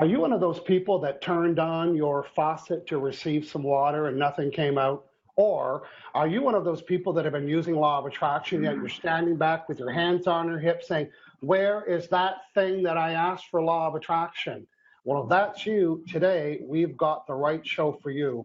Are you one of those people that turned on your faucet to receive some water and nothing came out? Or are you one of those people that have been using law of attraction, yet you're standing back with your hands on your hips saying, where is that thing that I asked for law of attraction? Well, if that's you, today we've got the right show for you.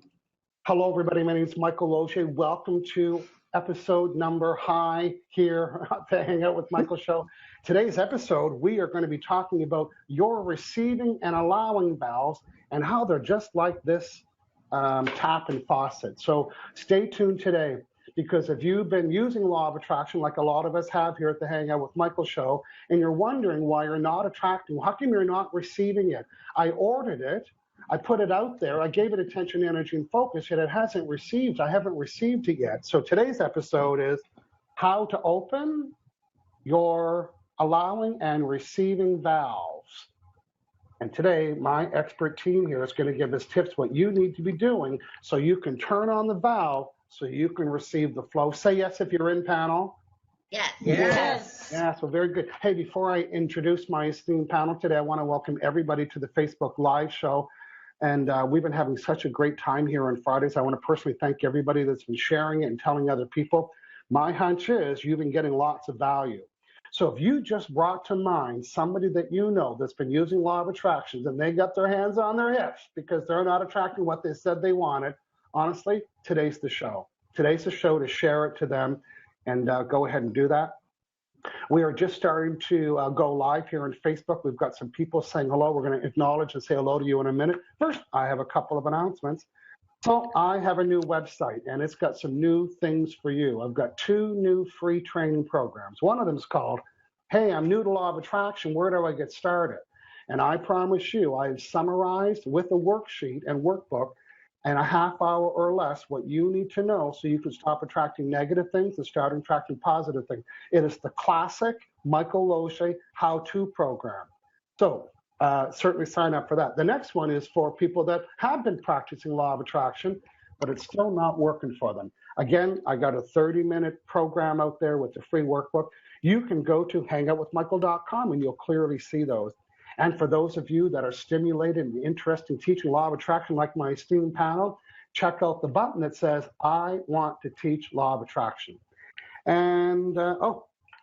Hello, everybody. My name is Michael Losier. Welcome to episode number high here at the Hangout with Michael show. Today's episode, we are going to be talking about your receiving and allowing valves and how they're just like this tap and faucet. So stay tuned today, because if you've been using law of attraction like a lot of us have here at the Hangout with Michael show, and you're wondering why you're not attracting, how come you're not receiving it? I ordered it. I put it out there. I gave it attention, energy, and focus, yet it hasn't received. I haven't received it yet. So today's episode is how to open your allowing and receiving valves. And today, my expert team here is going to give us tips what you need to be doing so you can turn on the valve so you can receive the flow. Say yes if you're in, panel. Yes. Yes. Yeah, so very good. Hey, before I introduce my esteemed panel today, I want to welcome everybody to the Facebook Live show. And we've been having such a great time here on Fridays. I want to personally thank everybody that's been sharing it and telling other people. My hunch is you've been getting lots of value. So if you just brought to mind somebody that you know that's been using law of attraction and they got their hands on their hips because they're not attracting what they said they wanted, honestly, today's the show. Today's the show to share it to them, and go ahead and do that. We are just starting to go live here on Facebook. We've got some people saying hello. We're going to acknowledge and say hello to you in a minute. First, I have a couple of announcements. So I have a new website, and it's got some new things for you. I've got 2 new free training programs. One of them is called, Hey, I'm new to law of attraction. Where do I get started? And I promise you, I've summarized with a worksheet and workbook in a half hour or less what you need to know so you can stop attracting negative things and start attracting positive things. It is the classic Michael Losier how-to program. So certainly sign up for that. The next one is for people that have been practicing law of attraction, but it's still not working for them. Again, I got a 30-minute program out there with the free workbook. You can go to hangoutwithmichael.com and you'll clearly see those. And for those of you that are stimulated and interested in teaching law of attraction like my esteemed panel, check out the button that says, I want to teach law of attraction. And,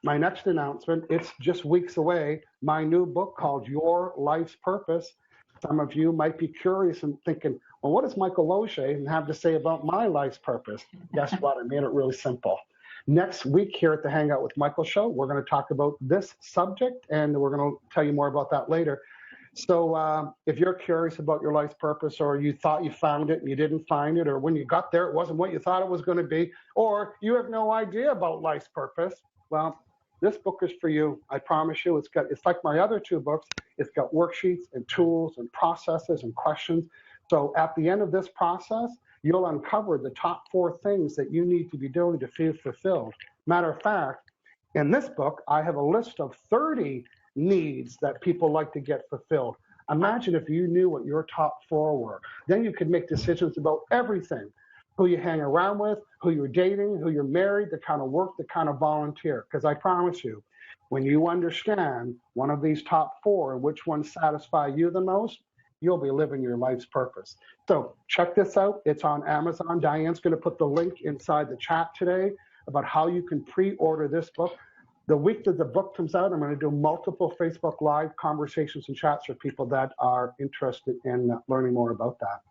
my next announcement, it's just weeks away, my new book called Your Life's Purpose. Some of you might be curious and thinking, well, what does Michael Losier have to say about my life's purpose? Guess what? I made it really simple. Next week here at the Hangout with Michael show, we're going to talk about this subject, and we're going to tell you more about that later. So if you're curious about your life's purpose, or you thought you found it and you didn't find it, or when you got there, it wasn't what you thought it was going to be, or you have no idea about life's purpose, well, this book is for you. I promise you. It's like my other 2 books. It's got worksheets and tools and processes and questions. So at the end of this process, you'll uncover the top 4 things that you need to be doing to feel fulfilled. Matter of fact, in this book, I have a list of 30 needs that people like to get fulfilled. Imagine if you knew what your top 4 were. Then you could make decisions about everything. Who you hang around with, who you're dating, who you're married, the kind of work, the kind of volunteer. Because I promise you, when you understand one of these top 4 and which ones satisfy you the most, you'll be living your life's purpose. So check this out. It's on Amazon. Diane's going to put the link inside the chat today about how you can pre-order this book. The week that the book comes out, I'm going to do multiple Facebook Live conversations and chats for people that are interested in learning more about that.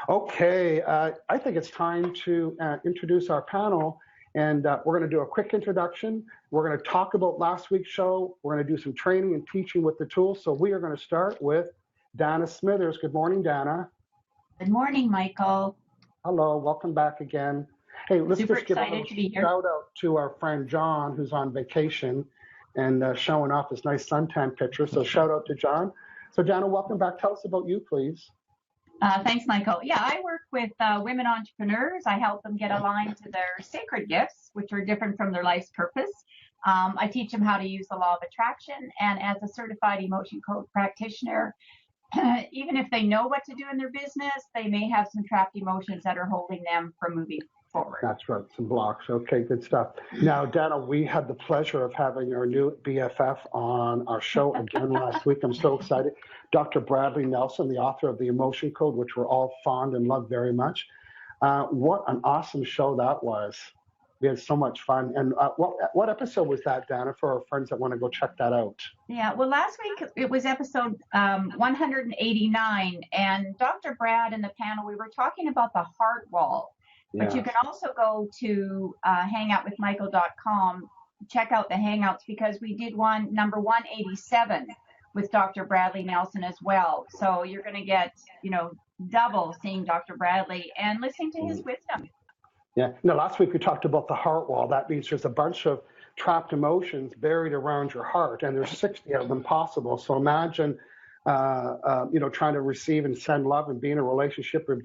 Okay, I think it's time to introduce our panel, and we're going to do a quick introduction. We're going to talk about last week's show. We're going to do some training and teaching with the tools. So we are going to start with Dana Smithers. Good morning, Dana. Good morning, Michael. Hello, welcome back again. Hey, let's Super just give a excited to be here. shout out to our friend John, who's on vacation and showing off his nice suntan picture. So shout out to John. So Dana, welcome back. Tell us about you, please. Thanks, Michael. Yeah, I work with women entrepreneurs. I help them get aligned to their sacred gifts, which are different from their life's purpose. I teach them how to use the law of attraction. And as a certified emotion code practitioner, even if they know what to do in their business, they may have some trapped emotions that are holding them from moving forward. That's right, some blocks. Okay, good stuff. Now, Dana, we had the pleasure of having our new BFF on our show again last week. I'm so excited. Dr. Bradley Nelson, the author of The Emotion Code, which we're all fond and love very much. What an awesome show that was. We had so much fun. And what episode was that, Dana, for our friends that want to go check that out? Yeah, well, last week it was episode 189, and Dr. Brad and the panel, we were talking about the heart wall. But you can also go to hangoutwithmichael.com, check out the Hangouts, because we did one, number 187, with Dr. Bradley Nelson as well. So you're going to get, double seeing Dr. Bradley and listening to his wisdom. Yeah. Now, last week we talked about the heart wall. That means there's a bunch of trapped emotions buried around your heart, and there's 60 of them possible. So imagine, trying to receive and send love and be in a relationship or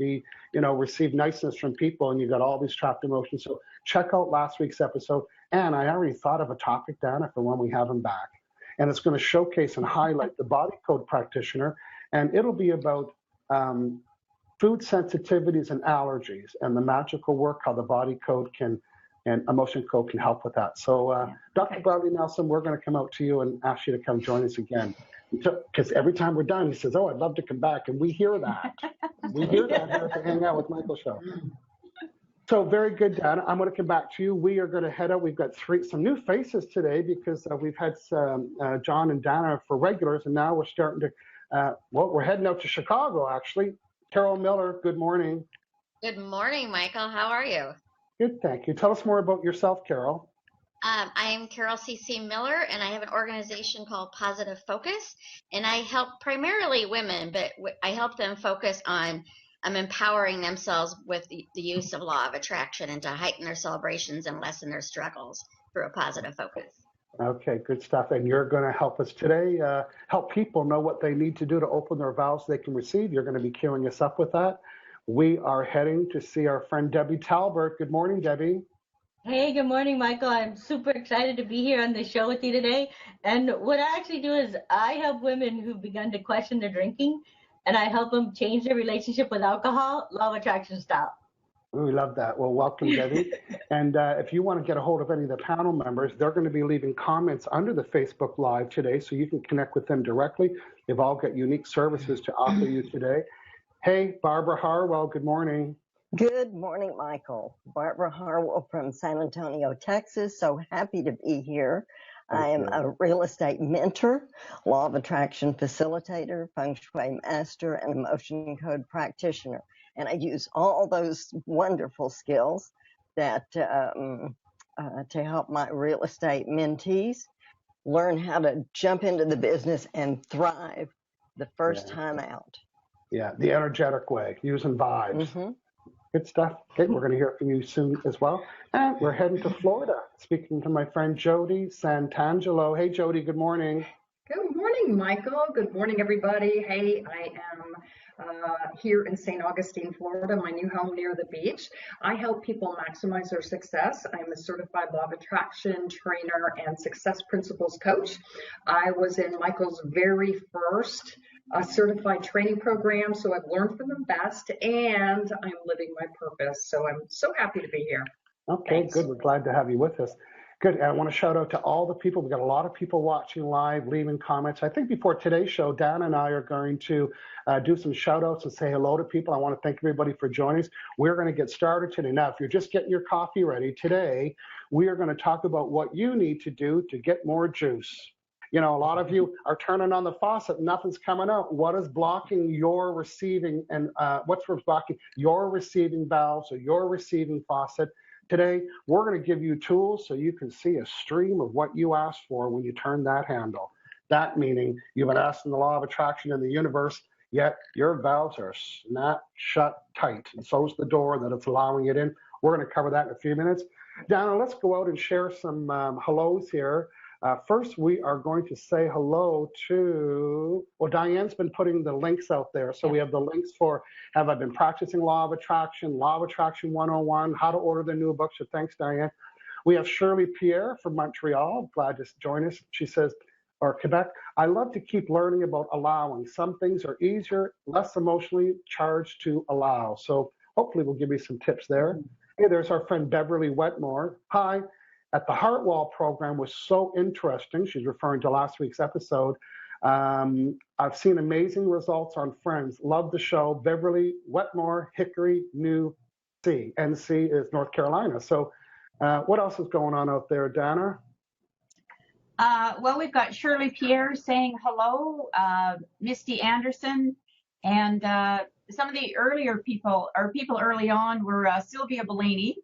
receive niceness from people, and you've got all these trapped emotions. So check out last week's episode. And I already thought of a topic, Dana, for when we have him back. And it's going to showcase and highlight the body code practitioner, and it'll be about food sensitivities and allergies and the magical work, how the body code and emotion code can help with that. So Dr. Bradley Nelson, we're going to come out to you and ask you to come join us again. Because every time we're done, he says, "Oh, I'd love to come back." And we hear that. We hear that here at the Hangout with Michael show. So very good, Dana. I'm going to come back to you. We are going to head out. We've got some new faces today because we've had John and Dana for regulars, and now we're starting to, we're heading out to Chicago, actually. Carol Miller, good morning. Good morning, Michael. How are you? Good, thank you. Tell us more about yourself, Carol. I am Carol C.C. Miller, and I have an organization called Positive Focus, and I help primarily women, but I help them focus on empowering themselves with the use of law of attraction and to heighten their celebrations and lessen their struggles through a positive focus. Okay, good stuff. And you're going to help us today, help people know what they need to do to open their valves they can receive. You're going to be queuing us up with that. We are heading to see our friend Debbie Talbert. Good morning, Debbie. Hey, good morning, Michael. I'm super excited to be here on the show with you today. And what I actually do is I help women who've begun to question their drinking, and I help them change their relationship with alcohol, law of attraction style. We love that. Well, welcome, Debbie. And if you want to get a hold of any of the panel members, they're going to be leaving comments under the Facebook Live today, so you can connect with them directly. They've all got unique services to offer you today. Hey, Barbara Harwell, good morning. Good morning, Michael. Barbara Harwell from San Antonio, Texas. So happy to be here. I am a real estate mentor, law of attraction facilitator, feng shui master, and emotion code practitioner. And I use all those wonderful skills that to help my real estate mentees learn how to jump into the business and thrive the first time out. Yeah, the energetic way, using vibes. Mm-hmm. Good stuff. Okay, we're going to hear from you soon as well. And we're heading to Florida, speaking to my friend Jody Santangelo. Hey, Jody, good morning. Good morning, Michael. Good morning, everybody. Hey, I am here in St. Augustine, Florida, my new home near the beach. I help people maximize their success. I'm a certified law of attraction trainer and success principles coach. I was in Michael's very first certified training program, so I've learned from the best, and I'm living my purpose. So I'm so happy to be here. Okay, Thanks. good. We're glad to have you with us. Good. I want to shout out to all the people. We've got a lot of people watching live, leaving comments. I think before today's show, Dan and I are going to do some shout outs and say hello to people. I want to thank everybody for joining us. We're going to get started today. Now, if you're just getting your coffee ready today, we are going to talk about what you need to do to get more juice. You know, a lot of you are turning on the faucet, nothing's coming out. What is blocking your receiving and what's blocking your receiving valves or your receiving faucet? Today, we're going to give you tools so you can see a stream of what you asked for when you turn that handle. That meaning you've been asking the law of attraction in the universe, yet your valves are snapped shut tight. And so is the door that it's allowing it in. We're going to cover that in a few minutes. Donna, let's go out and share some hellos here. First, we are going to say hello to, well, Diane's been putting the links out there. So we have the links for, have I been practicing Law of Attraction 101, how to order the new book. So thanks, Diane. We have Shirley Pierre from Montreal, glad to join us. She says, or Quebec, I love to keep learning about allowing. Some things are easier, less emotionally charged to allow. So hopefully we'll give you some tips there. Hey, there's our friend Beverly Wetmore. Hi. At the Heartwall program was so interesting. She's referring to last week's episode. I've seen amazing results on Friends. Love the show. Beverly Wetmore, Hickory, New C. NC is North Carolina. So what else is going on out there, Dana? Well, we've got Shirley Pierre saying hello, Misty Anderson, and some of the earlier people, or people early on, were Sylvia Bellini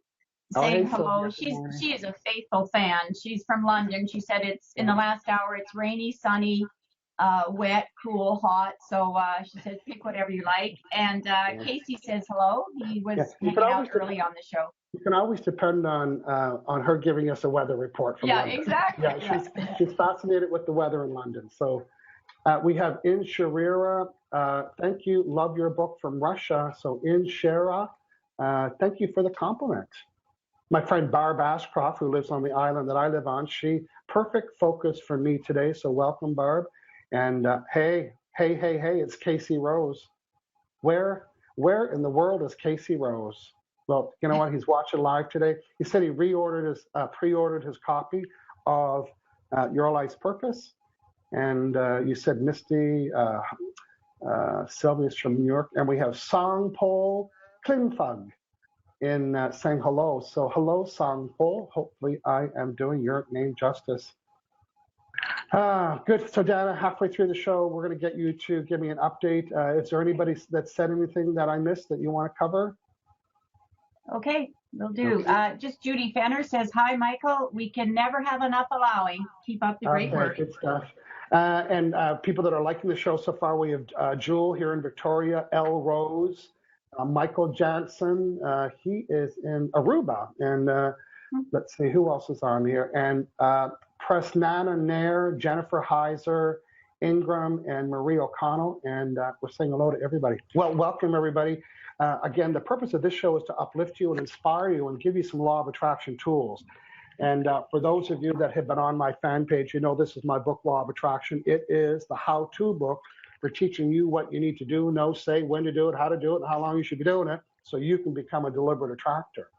saying hello. She is a faithful fan. She's from London. She said it's in the last hour. It's rainy, sunny, wet, cool, hot. So she says pick whatever you like. And Casey says hello. He was hanging out early on the show. You can always depend on her giving us a weather report from London. Exactly. Yeah, she's fascinated with the weather in London. So we have In Sharira. Thank you. Love your book from Russia. So In Shara, thank you for the compliment. My friend Barb Ashcroft, who lives on the island that I live on, she perfect focus for me today. So welcome, Barb. And hey, it's Casey Rose. Where in the world is Casey Rose? Well, you know what? He's watching live today. He said he pre-ordered his copy of Your Life's Purpose. And you said Misty, Sylvia's from New York. And we have Songpol Klingfug in saying hello. So hello, Songpol. Hopefully I am doing your name justice. Good. So Dana, halfway through the show, we're going to get you to give me an update. Is there anybody that said anything that I missed that you want to cover? Okay, will do. Just Judy Fenner says, hi, Michael. We can never have enough allowing. Keep up the great work. Good stuff. And people that are liking the show so far, we have Jewel here in Victoria, L. Rose, Michael Jansen. He is in Aruba. And let's see, who else is on here? And Presnana Nair, Jennifer Heiser, Ingram, and Marie O'Connell. And we're saying hello to everybody. Well, welcome, everybody. Again, the purpose of this show is to uplift you and inspire you and give you some law of attraction tools. And for those of you that have been on my fan page, you know this is my book, Law of Attraction. It is the how-to book for teaching you what you need to do, know, say, when to do it, how to do it, and how long you should be doing it so you can become a deliberate attractor.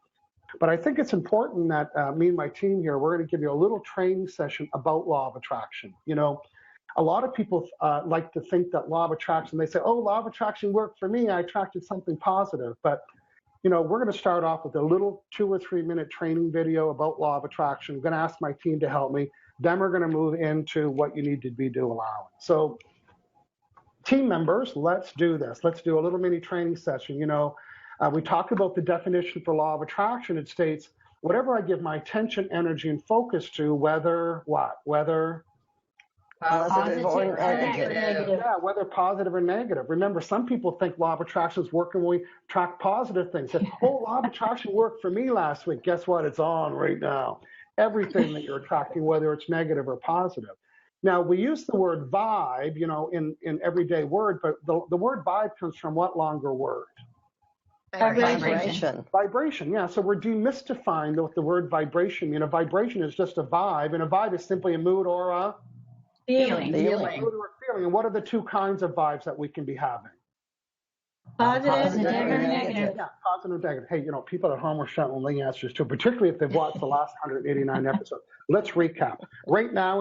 But I think it's important that me and my team here, we're going to give you a little training session about Law of Attraction. You know, a lot of people like to think that Law of Attraction, they say, oh, Law of Attraction worked for me. I attracted something positive. But, you know, we're going to start off with a little 2 or 3 minute training video about Law of Attraction. I'm going to ask my team to help me. Then we're going to move into what you need to be to allow it. So team members, let's do this. Let's do a little mini training session. You know, we talked about the definition for Law of Attraction. It states, whatever I give my attention, energy, and focus to, whether Positive or negative. Yeah, whether positive or negative. Remember, some people think Law of Attraction is working when we attract positive things. Say, oh, Law of Attraction worked for me last week. Guess what? It's on right now. Everything that you're attracting, whether it's negative or positive. Now, we use the word vibe, you know, in everyday word, but the word vibe comes from what longer word? Vibration. Vibration, yeah. So we're demystifying what the word vibration means. A vibration is just a vibe, and a vibe is simply a mood or a Feeling. And what are the two kinds of vibes that we can be having? Positive and negative. Yeah, positive and negative. Hey, you know, people at home are shouting the answers too, particularly if they've watched the last 189 episodes. Let's recap. Right now,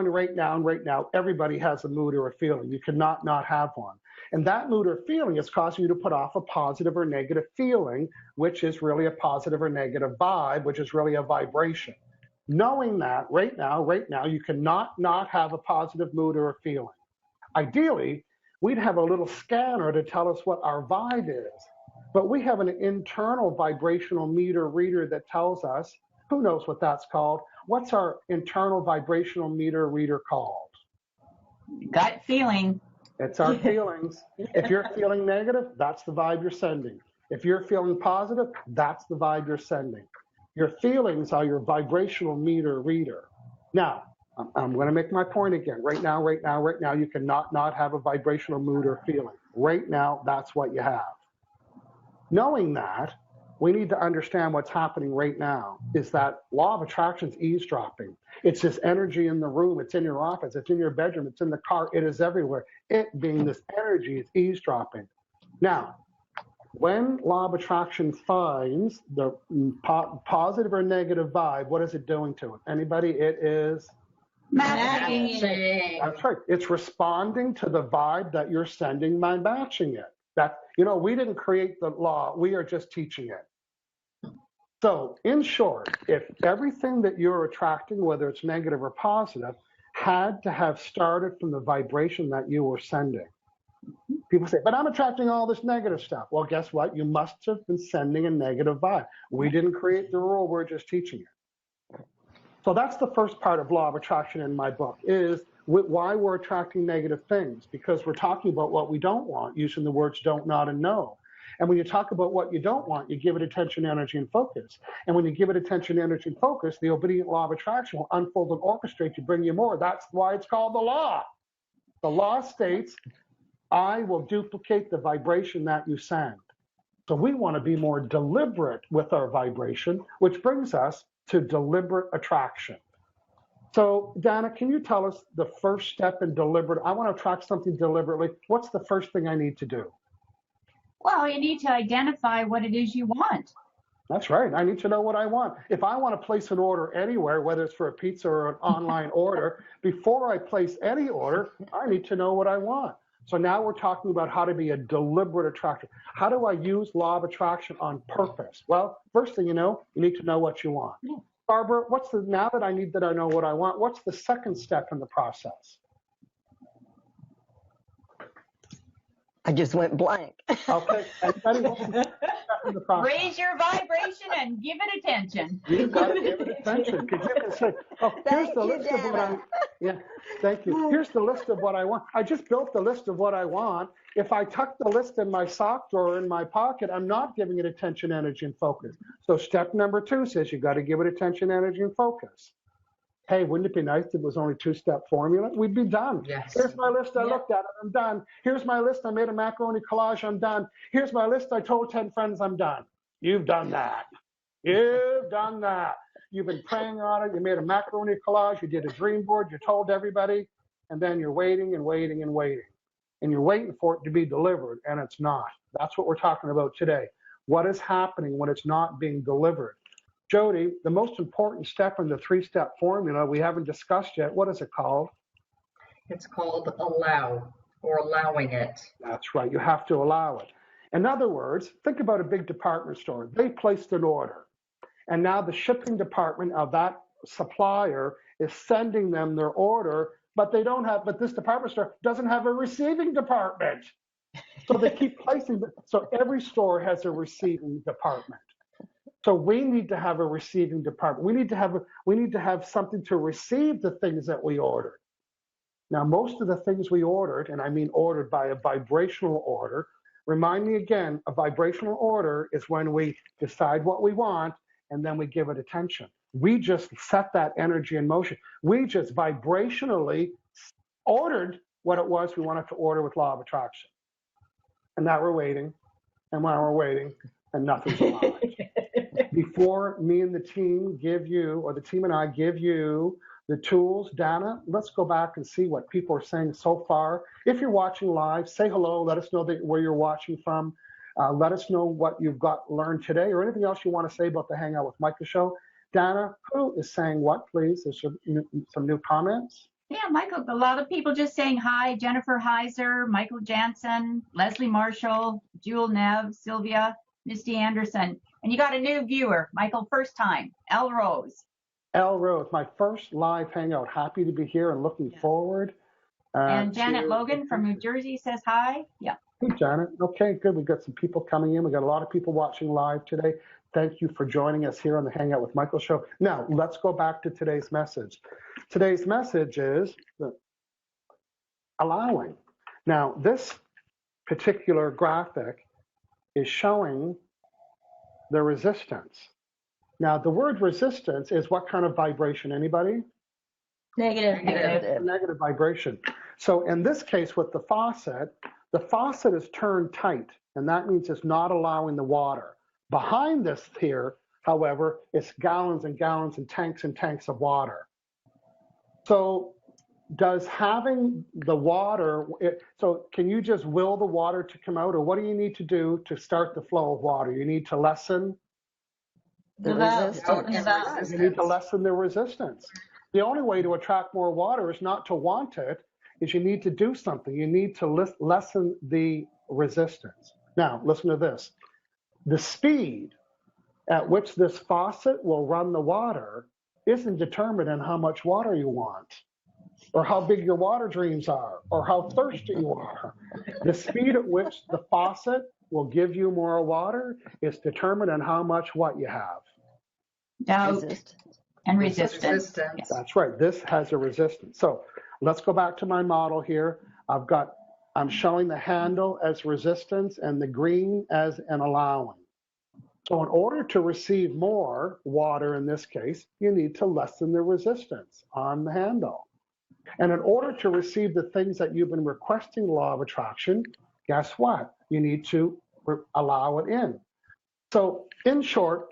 everybody has a mood or a feeling. You cannot not have one. And that mood or feeling is causing you to put off a positive or negative feeling, which is really a positive or negative vibe, which is really a vibration. Knowing that right now, you cannot not have a positive mood or a feeling. Ideally, we'd have a little scanner to tell us what our vibe is. But we have an internal vibrational meter reader that tells us, who knows what that's called? What's our internal vibrational meter reader called? Gut feeling. It's our feelings. If you're feeling negative, that's the vibe you're sending. If you're feeling positive, that's the vibe you're sending. Your feelings are your vibrational meter reader. Now, I'm going to make my point again. Right now, you cannot not have a vibrational mood or feeling. Right now, that's what you have. Knowing that, we need to understand what's happening right now is that Law of Attraction is eavesdropping. It's this energy in the room. It's in your office. It's in your bedroom. It's in the car. It is everywhere. It being this energy is eavesdropping. Now, When law of attraction finds the positive or negative vibe, what is it doing to it? Anybody? It is Matching it. That's right. It's responding to the vibe that you're sending by matching it. That, we didn't create the law. We are just teaching it. So in short, if everything that you're attracting, whether it's negative or positive, had to have started from the vibration that you were sending. People say, but I'm attracting all this negative stuff. Well, guess what? You must have been sending a negative vibe. We didn't create the rule. We're just teaching it. So that's the first part of law of attraction in my book, is why we're attracting negative things, because we're talking about what we don't want, using the words don't, not, and no. And when you talk about what you don't want, you give it attention, energy, and focus. And when you give it attention, energy, and focus, the obedient law of attraction will unfold and orchestrate to bring you more. That's why it's called the law. The law states, I will duplicate the vibration that you send. So we want to be more deliberate with our vibration, which brings us to deliberate attraction. So, Dana, can you tell us the first step in deliberate? I want to attract something deliberately. What's the first thing I need to do? Well, you need to identify what it is you want. That's right. I need to know what I want. If I want to place an order anywhere, whether it's for a pizza or an online order, before I place any order, I need to know what I want. So now we're talking about how to be a deliberate attractor. How do I use law of attraction on purpose? Well, first thing you need to know what you want. Barbara, now that I know what I want, what's the second step in the process? I just went blank. Okay. Anybody what's the second step in the process? Raise your vibration and give it attention. You've got to give it attention, because you can say, here's the list of what I want. Yeah, thank you. Here's the list of what I want. I just built the list of what I want. If I tuck the list in my sock drawer in my pocket, I'm not giving it attention, energy, and focus. So step number 2 says you got to give it attention, energy, and focus. Hey, wouldn't it be nice if it was only 2-step formula? We'd be done. Yes. Here's my list. I looked at it. I'm done. Here's my list. I made a macaroni collage. I'm done. Here's my list. I told 10 friends I'm done. You've done that. You've done that. You've been praying on it. You made a macaroni collage. You did a dream board. You told everybody. And then you're waiting and waiting and waiting. And you're waiting for it to be delivered, and it's not. That's what we're talking about today. What is happening when it's not being delivered? Jody, the most important step in the 3-step formula we haven't discussed yet, what is it called? It's called allow, or allowing it. That's right. You have to allow it. In other words, think about a big department store. They placed an order, and now the shipping department of that supplier is sending them their order, but this department store doesn't have a receiving department. So they keep placing so every store has a receiving department. So we need to have a receiving department. We need to have something to receive the things that we ordered. Now, most of the things we ordered, and I mean ordered by a vibrational order, remind me again, a vibrational order is when we decide what we want and then we give it attention. We just set that energy in motion. We just vibrationally ordered what it was we wanted to order with law of attraction. And now we're waiting, and while we're waiting, and nothing's allowed. Before me and the team give you, or the team and I give you the tools, Dana, let's go back and see what people are saying so far. If you're watching live, say hello. Let us know where you're watching from. Let us know what you've got learned today, or anything else you want to say about the Hangout with Michael show. Dana, who is saying what, please? There's some new comments. Yeah, Michael, a lot of people just saying hi. Jennifer Heiser, Michael Jansen, Leslie Marshall, Jewel Nev, Sylvia, Misty Anderson. And you got a new viewer, Michael, first time, Elle Rose. Elle Rose, my first live Hangout. Happy to be here and looking forward. And Janet Logan from New Jersey says hi. Yeah. Hey, Janet. Okay, good. We've got some people coming in. We've got a lot of people watching live today. Thank you for joining us here on the Hangout with Michael show. Now, let's go back to today's message. Today's message is allowing. Now, this particular graphic is showing the resistance. Now, the word resistance is what kind of vibration? Anybody? Negative. Negative vibration. So in this case with the faucet is turned tight, and that means it's not allowing the water. Behind this here, however, it's gallons and gallons and tanks of water. So does having the water, so can you just will the water to come out, or what do you need to do to start the flow of water? You need to lessen the resistance. You need to lessen the resistance. The only way to attract more water is not to want it, is you need to do something. You need to lessen the resistance. Now, listen to this. The speed at which this faucet will run the water isn't determined on how much water you want, or how big your water dreams are, or how thirsty you are. The speed at which the faucet will give you more water is determined on how much what you have. Doubt and resistance. That's right. This has a resistance. So let's go back to my model here. I'm showing the handle as resistance and the green as an allowing. So in order to receive more water in this case, you need to lessen the resistance on the handle. And in order to receive the things that you've been requesting the law of attraction, guess what? You need to allow it in. So in short,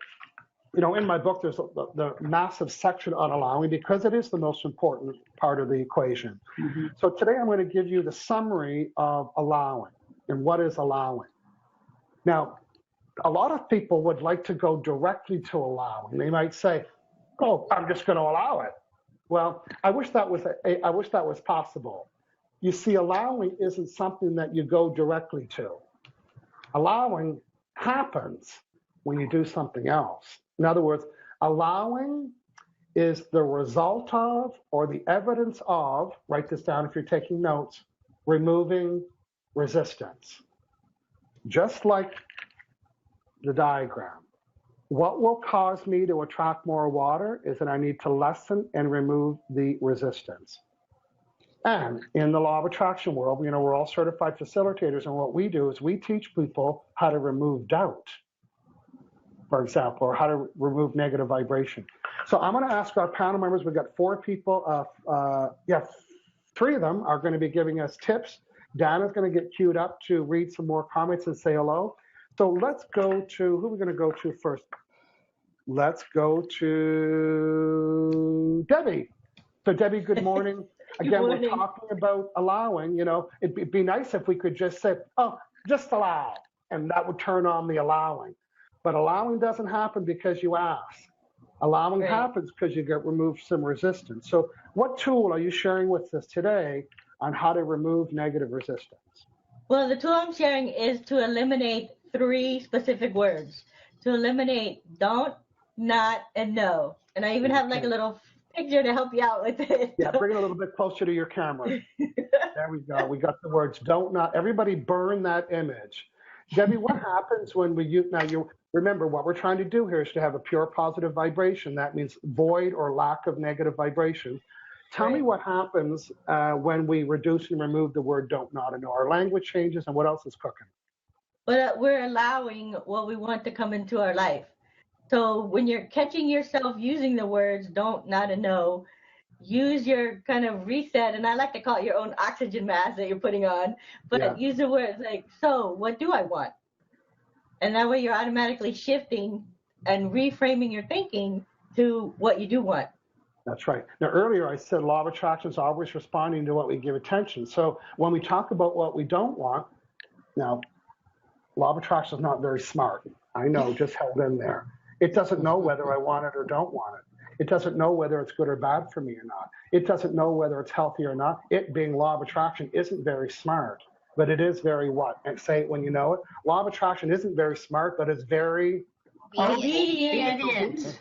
in my book, there's the massive section on allowing, because it is the most important part of the equation. Mm-hmm. So today I'm going to give you the summary of allowing and what is allowing. Now, a lot of people would like to go directly to allowing. They might say, "Oh, I'm just going to allow it." Well, I wish that was possible. You see, allowing isn't something that you go directly to. Allowing happens when you do something else. In other words, allowing is the result of, or the evidence of, write this down if you're taking notes, removing resistance. Just like the diagram. What will cause me to attract more water is that I need to lessen and remove the resistance. And in the law of attraction world, we're all certified facilitators, and what we do is we teach people how to remove doubt, for example, or how to remove negative vibration. So I'm going to ask our panel members, we've got 4 people, 3 of them are going to be giving us tips. Dana's going to get queued up to read some more comments and say hello. So let's go to, who are we going to go to first? Let's go to Debbie. So Debbie, good morning. Again, we're talking about allowing. It'd be nice if we could just say, "Oh, just allow," and that would turn on the allowing. But allowing doesn't happen because you ask. Allowing happens because you get removed some resistance. So what tool are you sharing with us today on how to remove negative resistance? Well, the tool I'm sharing is to eliminate 3 specific words. To eliminate don't, not, and no. And I even have like a little picture to help you out with it. Yeah, bring it a little bit closer to your camera. There we go. We got the words don't, not. Everybody burn that image. Debbie, what happens when we use, now you remember what we're trying to do here is to have a pure positive vibration. That means void or lack of negative vibration. Tell me what happens when we reduce and remove the word don't, not, and no. Our language changes, and what else is cooking? But we're allowing what we want to come into our life. So when you're catching yourself using the words don't, not, and no, use your kind of reset, and I like to call it your own oxygen mask that you're putting on, but use the words like, so what do I want? And that way you're automatically shifting and reframing your thinking to what you do want. That's right. Now, earlier I said law of attraction is always responding to what we give attention. So when we talk about what we don't want, now, law of attraction is not very smart. I know, just held in there. It doesn't know whether I want it or don't want it. It doesn't know whether it's good or bad for me or not. It doesn't know whether it's healthy or not. It being law of attraction isn't very smart, but it is very what? And say it when you know it. Law of attraction isn't very smart, but it's very obedient.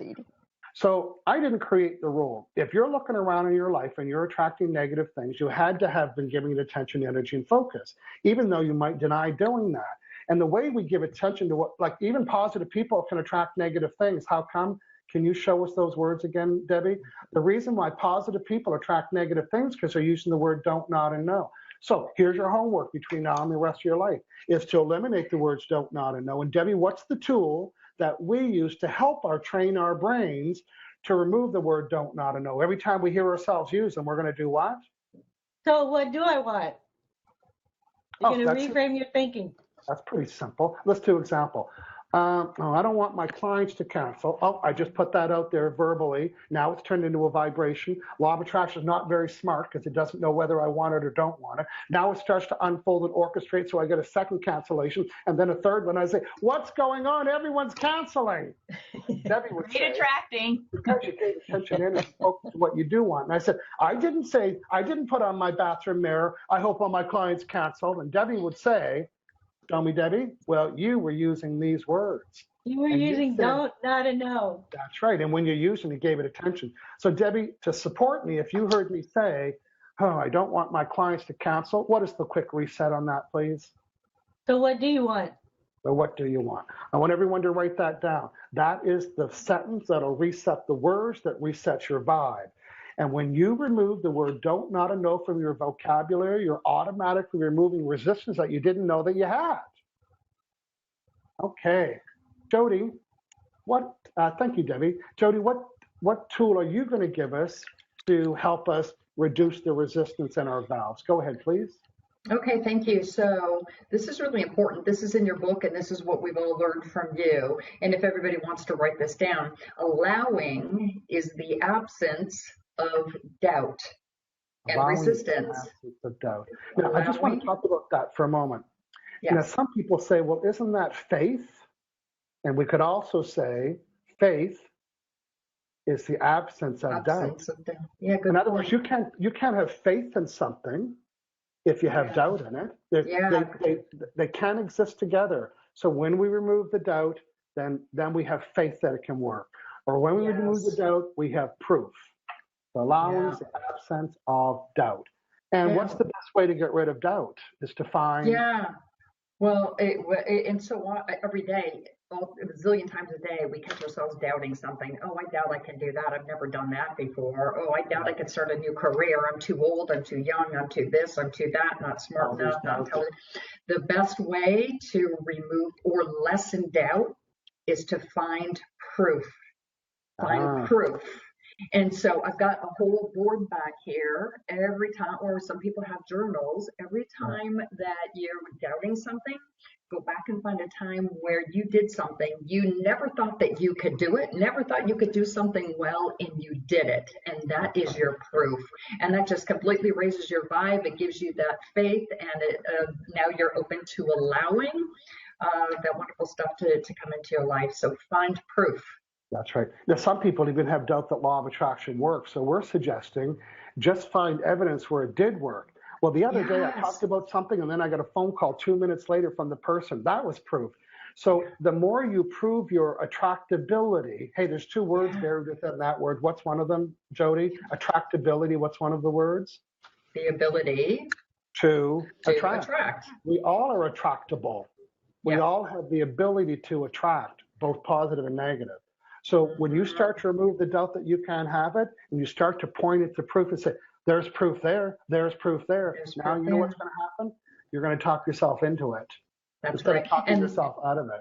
So I didn't create the rule. If you're looking around in your life and you're attracting negative things, you had to have been giving it attention, energy, and focus, even though you might deny doing that. And the way we give attention to what, like even positive people can attract negative things. How come? Can you show us those words again, Debbie? The reason why positive people attract negative things because they're using the word don't, not, and no. So here's your homework between now and the rest of your life, is to eliminate the words don't, not, and no. And Debbie, what's the tool that we use to help train our brains to remove the word don't, not, and no? Every time we hear ourselves use them, we're going to do what? So what do I want? You're going to reframe your thinking. That's pretty simple. Let's do an example. Oh, I don't want my clients to cancel. Oh, I just put that out there verbally. Now it's turned into a vibration. Law of attraction is not very smart because it doesn't know whether I want it or don't want it. Now it starts to unfold and orchestrate, so I get a second cancellation and then a third one. I say, what's going on? Everyone's canceling. Debbie would say, attracting. because you paid attention in and focus on what you do want. And I said, I didn't put on my bathroom mirror, I hope all my clients cancel. And Debbie would say, tell me, Debbie, well, you were using these words. You were using don't, not a no. That's right. And when you used it, you gave it attention. So, Debbie, to support me, if you heard me say, oh, I don't want my clients to cancel, what is the quick reset on that, please? So what do you want? So what do you want? I want everyone to write that down. That is the sentence that'll reset the words that resets your vibe. And when you remove the word don't, not a no from your vocabulary, you're automatically removing resistance that you didn't know that you had. Okay. Jody, thank you, Debbie. Jody, what tool are you going to give us to help us reduce the resistance in our valves? Go ahead, please. Okay, thank you. So this is really important. This is in your book, and this is what we've all learned from you. And if everybody wants to write this down, allowing is the absence of doubt and resistance. Of doubt. Now, I just want to talk about that for a moment. Yes. Now, some people say, well, isn't that faith? And we could also say faith is the absence of doubt. Yeah, good. In other words, you can't have faith in something if you have doubt in it. They can't exist together. So when we remove the doubt, then we have faith that it can work. Or when we remove the doubt, we have proof. Allowing the absence of doubt. And what's the best way to get rid of doubt? Is to find. Yeah. Well, and so every day, a zillion times a day, we catch ourselves doubting something. Oh, I doubt I can do that. I've never done that before. Oh, I doubt I can start a new career. I'm too old. I'm too young. I'm too this. I'm too that. Not smart enough. Not intelligent. The best way to remove or lessen doubt is to find proof. Find proof. And so I've got a whole board back here. Every time, or some people have journals, every time that you're doubting something, go back and find a time where you did something. You never thought that you could do it, never thought you could do something well, and you did it. And that is your proof. And that just completely raises your vibe. It gives you that faith, and now you're open to allowing that wonderful stuff to come into your life. So find proof. That's right. Now, some people even have doubt that law of attraction works. So we're suggesting just find evidence where it did work. Well, the other day I talked about something and then I got a phone call 2 minutes later from the person. That was proof. So the more you prove your attractability, hey, there's two words there within that word. What's one of them, Jody? Attractability. What's one of the words? The ability to attract. We all are attractable. We all have the ability to attract, both positive and negative. So when you start to remove the doubt that you can't have it, and you start to point it to proof and say, there's proof there, there's proof there. Now you know what's going to happen? You're going to talk yourself into it. That's instead right. of talking yourself out of it.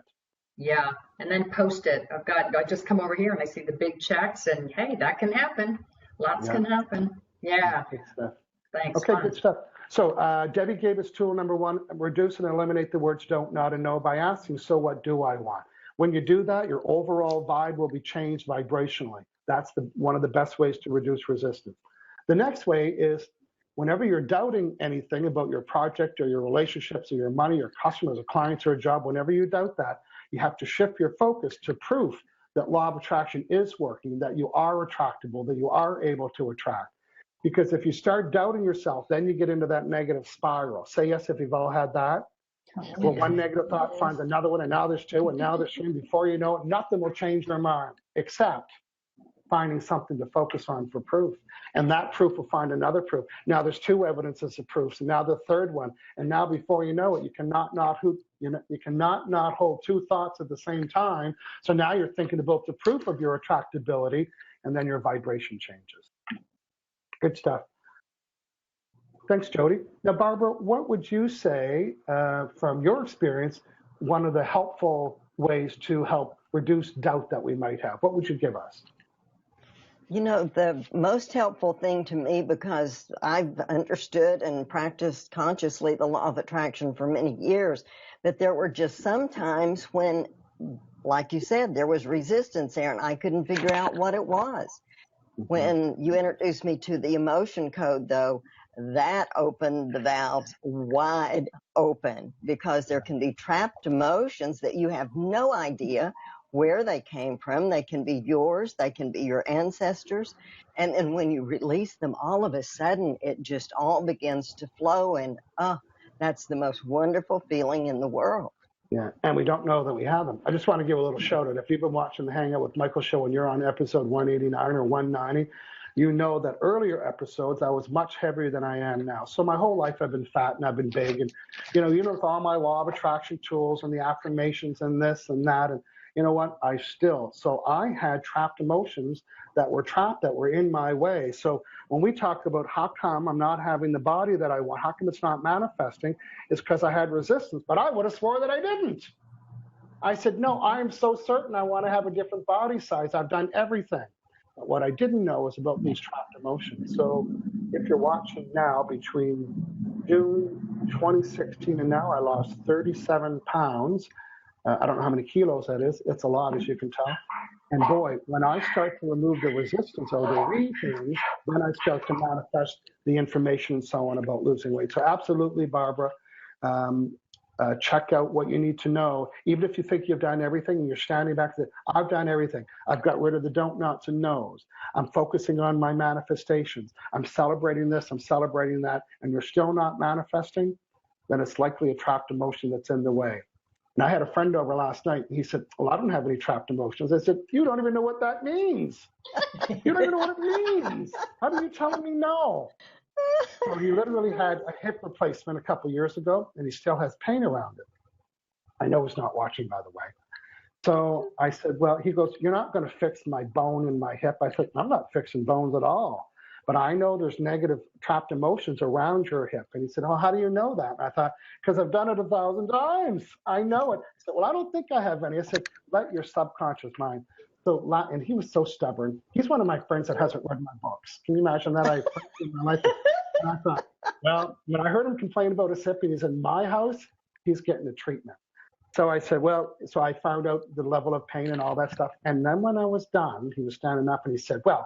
Yeah, and then post it. I just come over here and I see the big checks, and hey, that can happen. Lots can happen. Yeah. Good stuff. Thanks. Okay, good stuff. So Debbie gave us tool number 1, reduce and eliminate the words don't, not, and no by asking, so what do I want? When you do that, your overall vibe will be changed vibrationally. That's one of the best ways to reduce resistance. The next way is whenever you're doubting anything about your project or your relationships or your money or customers or clients or a job, whenever you doubt that, you have to shift your focus to proof that law of attraction is working, that you are attractable, that you are able to attract. Because if you start doubting yourself, then you get into that negative spiral. Say yes if you've all had that. Well, one negative thought finds another one, and now there's 2, and now there's 3. Before you know it, nothing will change their mind except finding something to focus on for proof. And that proof will find another proof. Now there's 2 evidences of proof, so now the third one. And now before you know it, you cannot not hold 2 thoughts at the same time. So now you're thinking about the proof of your attractability, and then your vibration changes. Good stuff. Thanks, Jody. Now, Barbara, what would you say, from your experience, one of the helpful ways to help reduce doubt that we might have? What would you give us? You know, the most helpful thing to me, because I've understood and practiced consciously the law of attraction for many years, that there were just some times when like you said, there was resistance there, and I couldn't figure out what it was. When you introduced me to the emotion code, though, that opened the valves wide open, because there can be trapped emotions that you have no idea where they came from. They can be yours, they can be your ancestors. And then when you release them, all of a sudden, it just all begins to flow. And that's the most wonderful feeling in the world. Yeah, and we don't know that we have them. I just want to give a little shout out. If you've been watching the Hangout with Michael show and you're on episode 189 or 190, you know that earlier episodes I was much heavier than I am now. So my whole life I've been fat and I've been big, and with all my law of attraction tools and the affirmations and this and that, and you know what? So I had trapped emotions that were trapped, that were in my way. So when we talk about how come I'm not having the body that I want, how come it's not manifesting, it's because I had resistance. But I would have swore that I didn't. I said, no, I'm so certain I want to have a different body size. I've done everything. But what I didn't know was about these trapped emotions. So if you're watching now, between June 2016 and now, I lost 37 pounds. I don't know how many kilos that is. It's a lot, as you can tell. And boy, when I start to remove the resistance or the reasoning, then I start to manifest the information and so on about losing weight. So absolutely, Barbara, check out what you need to know. Even if you think you've done everything and you're standing back and say, I've done everything. I've got rid of the don't, nots, and no's. I'm focusing on my manifestations. I'm celebrating this, I'm celebrating that, and you're still not manifesting, then it's likely a trapped emotion that's in the way. And I had a friend over last night, and he said, well, I don't have any trapped emotions. I said, you don't even know what that means. You don't even know what it means. How are you telling me no? So he literally had a hip replacement a couple years ago, and he still has pain around it. I know he's not watching, by the way. So I said, well, he goes, you're not going to fix my bone in my hip. I said, I'm not fixing bones at all. But I know there's negative trapped emotions around your hip. And he said, oh, how do you know that? And I thought, because I've done it 1,000 times. I know it. He said, well, I don't think I have any. I said, let your subconscious mind. So, and he was so stubborn. He's one of my friends that hasn't read my books. Can you imagine that? And I thought, well, when I heard him complain about his hip, and he's in my house, he's getting a treatment. So I said, well, so I found out the level of pain and all that stuff. And then when I was done, he was standing up and he said, well,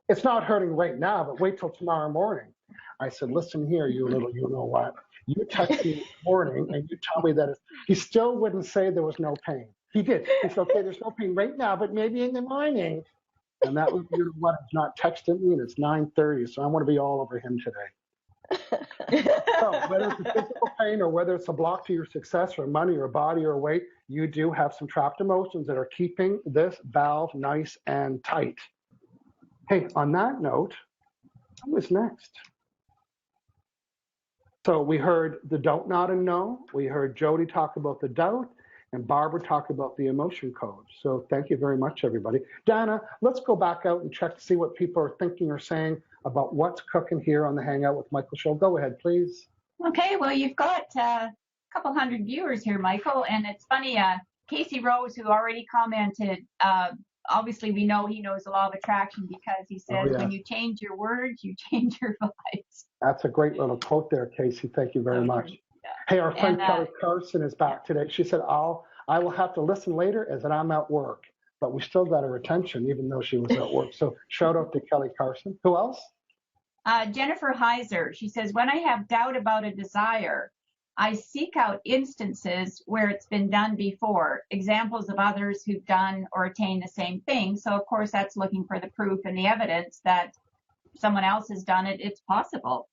it's not hurting right now, but wait till tomorrow morning. I said, listen here, you little, you know what? You text me this morning and you tell me that he still wouldn't say there was no pain. He did. He said, okay, there's no pain right now, but maybe in the morning. And that was, you know what? He's not texting me, and it's 9:30, so I want to be all over him today. So whether it's a physical pain or whether it's a block to your success or money or body or weight, you do have some trapped emotions that are keeping this valve nice and tight. Hey, on that note, who is next? So we heard the don't, not, and no. We heard Jody talk about the doubt, and Barbara talk about the emotion code. So thank you very much, everybody. Dana, let's go back out and check to see what people are thinking or saying about what's cooking here on the Hangout with Michael show. Go ahead, please. Okay, well, you've got a couple hundred viewers here, Michael, and it's funny, Casey Rose, who already commented, obviously we know he knows the law of attraction because he says, when you change your words, you change your vibes. That's a great little quote there, Casey. Thank you very much. Yeah. Hey, our friend Kelly Carson is back today. She said, I will have to listen later as I'm at work. But we still got her attention, even though she was at work. So shout out to Kelly Carson. Who else? Jennifer Heiser. She says, when I have doubt about a desire, I seek out instances where it's been done before, examples of others who've done or attained the same thing. So, of course, that's looking for the proof and the evidence that someone else has done it. It's possible.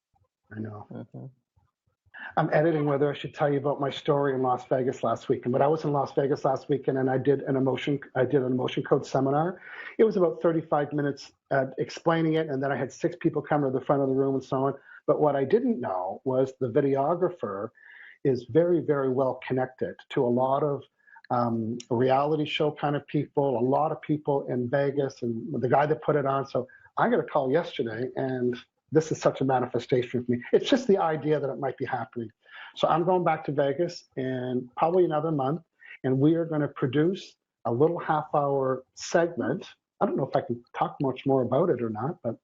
I know. I'm editing whether I should tell you about my story in Las Vegas last weekend. But I was in Las Vegas last weekend, and I did an emotion code seminar. It was about 35 minutes explaining it, and then I had 6 people come to the front of the room and so on. But what I didn't know was the videographer is very, very well connected to a lot of reality show kind of people, a lot of people in Vegas, and the guy that put it on. So I got a call yesterday, and this is such a manifestation for me. It's just the idea that it might be happening. So I'm going back to Vegas in probably another month, and we are going to produce a little half-hour segment. I don't know if I can talk much more about it or not, but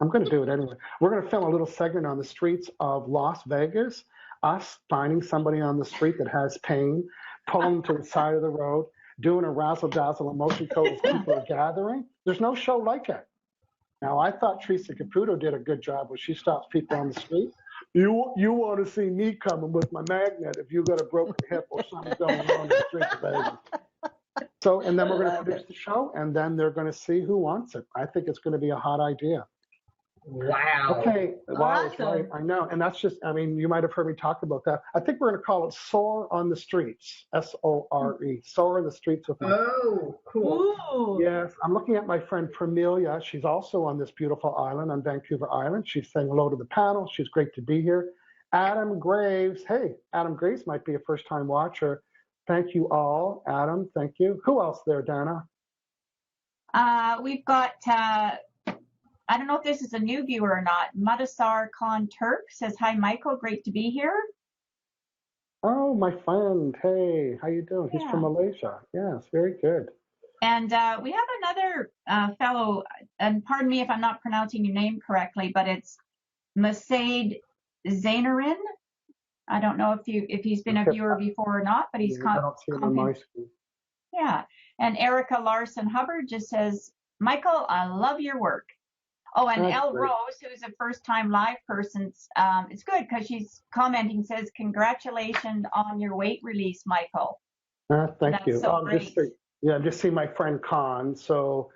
I'm going to do it anyway. We're going to film a little segment on the streets of Las Vegas, us finding somebody on the street that has pain, pull them to the side of the road, doing a razzle-dazzle emotion code as people are gathering. There's no show like it. Now, I thought Teresa Caputo did a good job when she stops people on the street. You want to see me coming with my magnet if you got a broken hip or something going on in the street, baby. So, and then we're going to produce the show, and then they're going to see who wants it. I think it's going to be a hot idea. Wow. Okay. Wow, Awesome. right. I know. And that's just, I mean, you might have heard me talk about that. I think we're going to call it Soar on the Streets. S-O-R-E. Soar on the Streets with me. Oh, cool. Ooh. Yes. I'm looking at my friend Pramelia. She's also on this beautiful island on Vancouver Island. She's saying hello to the panel. She's great to be here. Adam Graves. Hey, Adam Graves might be a first-time watcher. Thank you all. Adam, thank you. Who else there, Dana? We've got, I don't know if this is a new viewer or not. Mudassar Khan Turk says, hi, Michael. Great to be here. Oh, my friend. Hey, how you doing? He's Yeah. from Malaysia. Yes, very good. And we have another fellow, and pardon me if I'm not pronouncing your name correctly, but it's Masaid Zainarin. I don't know if he's been a viewer before or not, but he's I don't see him on my screen. Yeah. And Erica Larson Hubbard just says, Michael, I love your work. Oh, and That's Elle great. Rose, who's a first-time live person, it's good because she's commenting, says, congratulations on your weight release, Michael. Thank That's you. so great. Just see my friend Con. So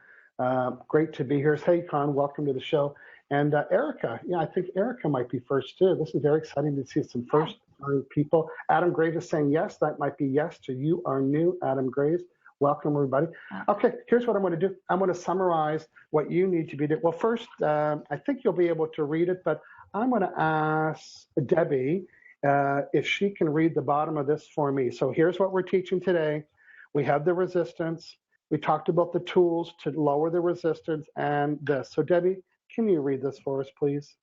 great to be here. Hey, Con, welcome to the show. And Erica, I think Erica might be first too. This is very exciting to see some first-time people. Adam Graves is saying yes. That might be yes to you are new, Adam Graves. Welcome, everybody. Okay, here's what I'm going to do. I'm going to summarize what you need to be doing. Well, first, I think you'll be able to read it, but I'm going to ask Debbie if she can read the bottom of this for me. So here's what we're teaching today. We have the resistance. We talked about the tools to lower the resistance and this. So Debbie, can you read this for us, please?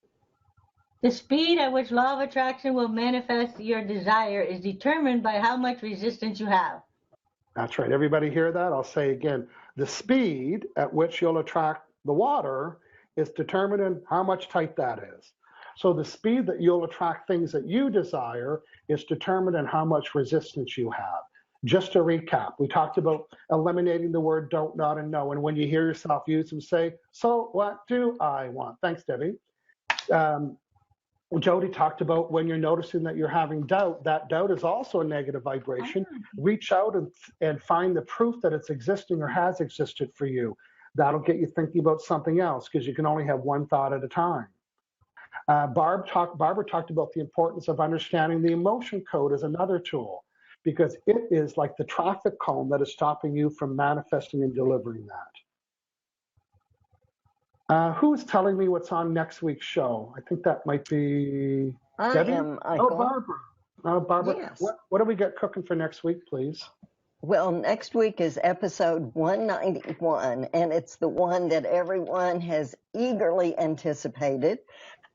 The speed at which law of attraction will manifest your desire is determined by how much resistance you have. That's right. Everybody hear that? I'll say again. The speed at which you'll attract the water is determined in how much tight that is. So the speed that you'll attract things that you desire is determined in how much resistance you have. Just to recap, we talked about eliminating the word don't, not, and no. And when you hear yourself use them, say, so what do I want? Thanks, Debbie. Jody talked about when you're noticing that you're having doubt, that doubt is also a negative vibration. Reach out and find the proof that it's existing or has existed for you. That'll get you thinking about something else because you can only have one thought at a time. Barbara talked about the importance of understanding the emotion code as another tool because it is like the traffic cone that is stopping you from manifesting and delivering that. Who's telling me what's on next week's show? I think that might be Debbie? I am, Michael. Oh, Barbara. Barbara, Yes. what do we get cooking for next week, please? Well, next week is episode 191, and it's the one that everyone has eagerly anticipated.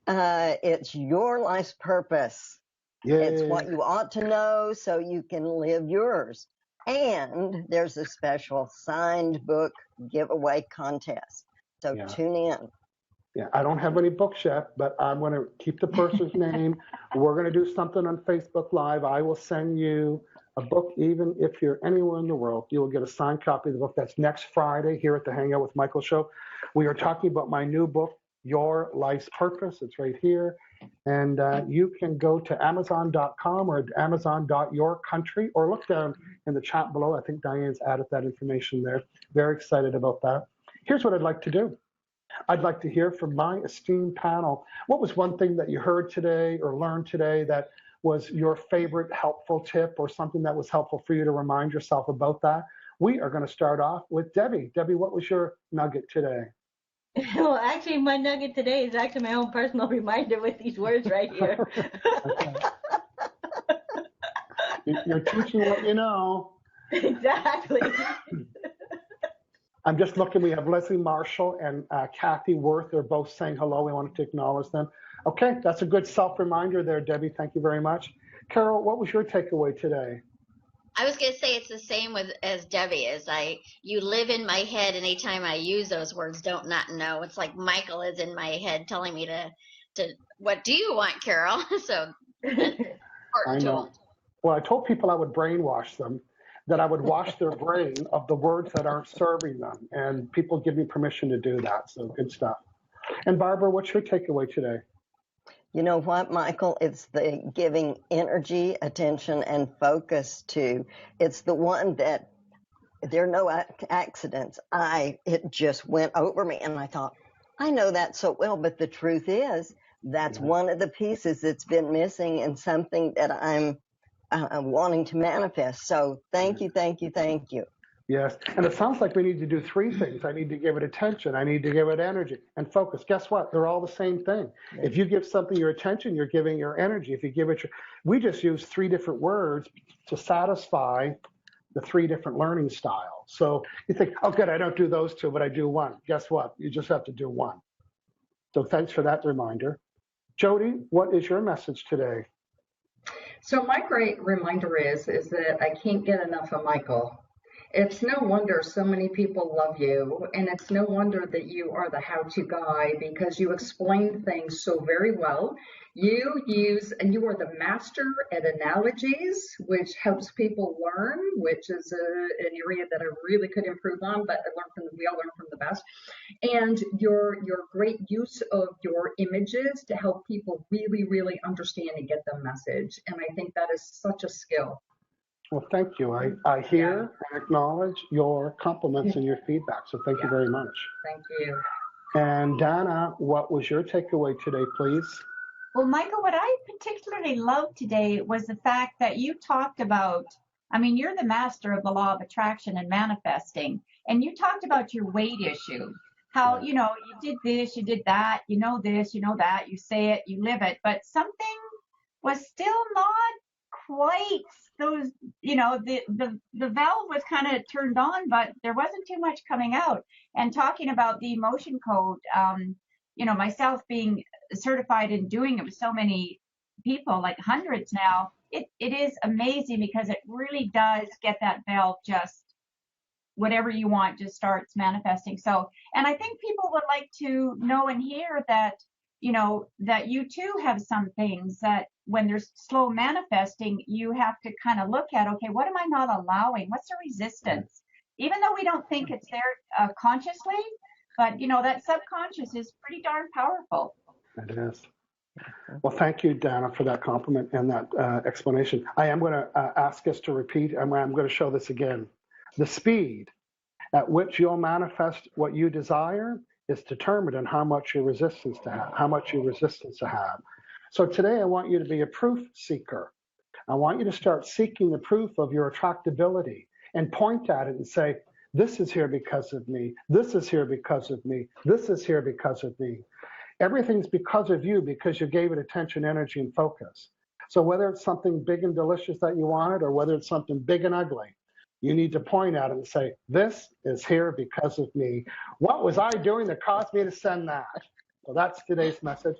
It's your life's purpose. Yeah. It's what you ought to know so you can live yours. And there's a special signed book giveaway contest. So tune in. Yeah, I don't have any books yet, but I'm going to keep the person's name. We're going to do something on Facebook Live. I will send you a book, even if you're anywhere in the world. You will get a signed copy of the book. That's next Friday here at the Hangout with Michael show. We are talking about my new book, Your Life's Purpose. It's right here. And you can go to Amazon.com or Amazon.yourcountry or look down in the chat below. I think Diane's added that information there. Very excited about that. Here's what I'd like to do. I'd like to hear from my esteemed panel. What was one thing that you heard today or learned today that was your favorite helpful tip or something that was helpful for you to remind yourself about that? We are going to start off with Debbie. Debbie, what was your nugget today? Well, actually, my nugget today is actually my own personal reminder with these words right here. You're teaching what you know. Exactly. I'm just looking. We have Leslie Marshall and Kathy Worth. They're both saying hello. We wanted to acknowledge them. Okay, that's a good self-reminder there, Debbie. Thank you very much. Carol, what was your takeaway today? I was going to say it's the same as Debbie. You live in my head anytime I use those words, don't, not, know. It's like Michael is in my head telling me to what do you want, Carol? So I know. Well, I told people I would brainwash them. that I would wash their brain of the words that aren't serving them. And people give me permission to do that. So good stuff. And Barbara, what's your takeaway today? You know what, Michael? It's the giving energy, attention, and focus to. It's the one that there are no accidents. It just went over me, and I thought, I know that so well, but the truth is, that's one of the pieces that's been missing and something that I'm wanting to manifest. So thank you, thank you, thank you. Yes, and it sounds like we need to do three things. I need to give it attention, I need to give it energy, and focus. Guess what? They're all the same thing. If you give something your attention, you're giving your energy. If you give it we just use three different words to satisfy the three different learning styles. So you think, oh, good, I don't do those two, but I do one. Guess what? You just have to do one. So thanks for that reminder. Jody, what is your message today? So my great reminder is that I can't get enough of Michael. It's no wonder so many people love you, and it's no wonder that you are the how-to guy because you explain things so very well. You are the master at analogies, which helps people learn, which is an area that I really could improve on, but we all learn from the best. And your great use of your images to help people really, really understand and get the message. And I think that is such a skill. Well, thank you. I hear and acknowledge your compliments and your feedback. So thank you very much. Thank you. And Dana, what was your takeaway today, please? Well, Michael, what I particularly loved today was the fact that you talked about, I mean, you're the master of the law of attraction and manifesting, and you talked about your weight issue. How, you did this, you did that, you know this, you know that, you say it, you live it, but something was still not quite those, the valve was kind of turned on, but there wasn't too much coming out. And talking about the emotion code, myself being certified in doing it with so many people, like hundreds now, it is amazing because it really does get that valve just whatever you want just starts manifesting. So, and I think people would like to know and hear that, that you too have some things that when there's slow manifesting, you have to kind of look at, okay, what am I not allowing? What's the resistance? Even though we don't think it's there consciously, but that subconscious is pretty darn powerful. It is. Well, thank you, Dana, for that compliment and that explanation. I am going to ask us to repeat, and I'm going to show this again. The speed at which you'll manifest what you desire is determined on how much your resistance to have, So today I want you to be a proof seeker. I want you to start seeking the proof of your attractability and point at it and say, this is here because of me. This is here because of me. This is here because of me. Everything's because of you because you gave it attention, energy, and focus. So whether it's something big and delicious that you wanted or whether it's something big and ugly, you need to point at it and say, this is here because of me. What was I doing that caused me to send that? So that's today's message.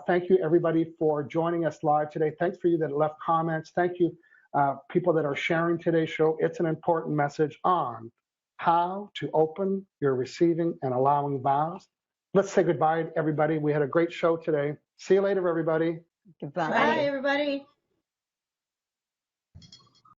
Thank you, everybody, for joining us live today. Thanks for you that left comments. Thank you, people that are sharing today's show. It's an important message on how to open your receiving and allowing vows. Let's say goodbye, everybody. We had a great show today. See you later, everybody. Goodbye. Bye, everybody.